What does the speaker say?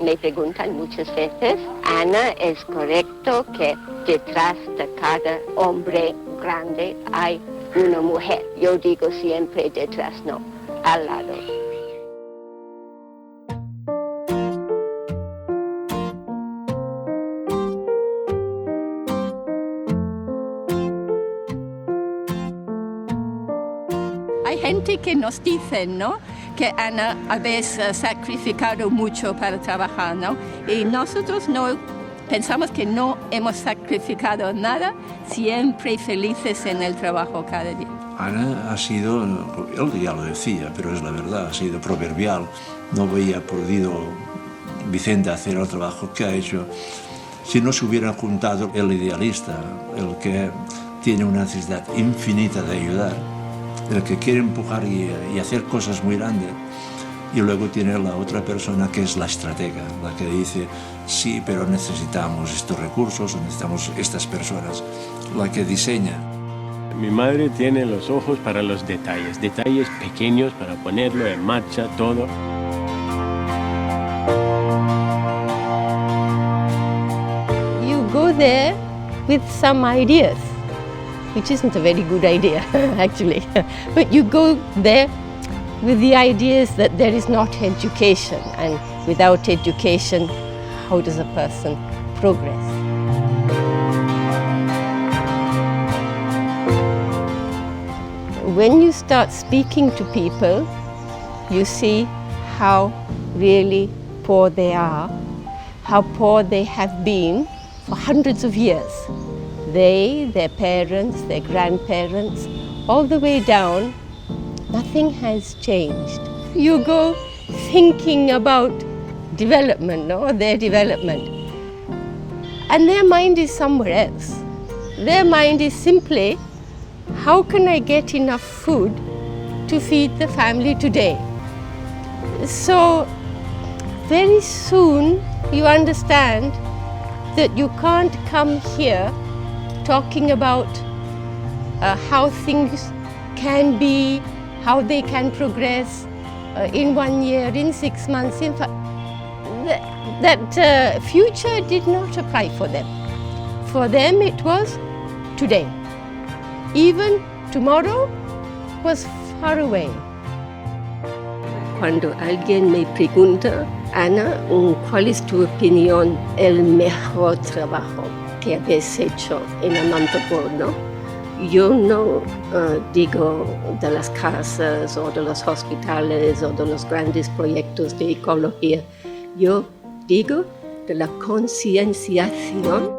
Me preguntan muchas veces, Ana, ¿es correcto que detrás de cada hombre grande hay una mujer? Yo digo siempre detrás, no, al lado. Hay gente que nos dice, ¿no?, que Ana habéis sacrificado mucho para trabajar, ¿no? Y nosotros no pensamos que no hemos sacrificado nada, siempre felices en el trabajo cada día. Ana ha sido, él ya lo decía, pero es la verdad, ha sido proverbial. No habría podido Vicente hacer el trabajo que ha hecho si no se hubieran juntado el idealista, el que tiene una necesidad infinita de ayudar, el que quiere empujar y hacer cosas muy grandes. Y luego tiene la otra persona que es la estratega, la que dice, sí, pero necesitamos estos recursos, necesitamos estas personas, la que diseña. Mi madre tiene los ojos para los detalles, detalles pequeños para ponerlo en marcha todo. You go there with some ideas, which isn't a very good idea, actually. But you go there with the ideas that there is not education, and without education, how does a person progress? When you start speaking to people, you see how really poor they are, how poor they have been for hundreds of years. They, their parents, their grandparents, all the way down, nothing has changed. You go thinking about development, no? Their development. And their mind is somewhere else. Their mind is simply, how can I get enough food to feed the family today? So very soon you understand that you can't come here talking about how things can be, how they can progress in 1 year, in 6 months. In fact, that future did not apply for them. For them it was today. Even tomorrow was far away. Cuando alguien me pregunta, Ana, ¿cuál es tu opinión, el mejor trabajo que habéis hecho en Anantapur, no? Yo no digo de las casas o de los hospitales o de los grandes proyectos de ecología. Yo digo de la concienciación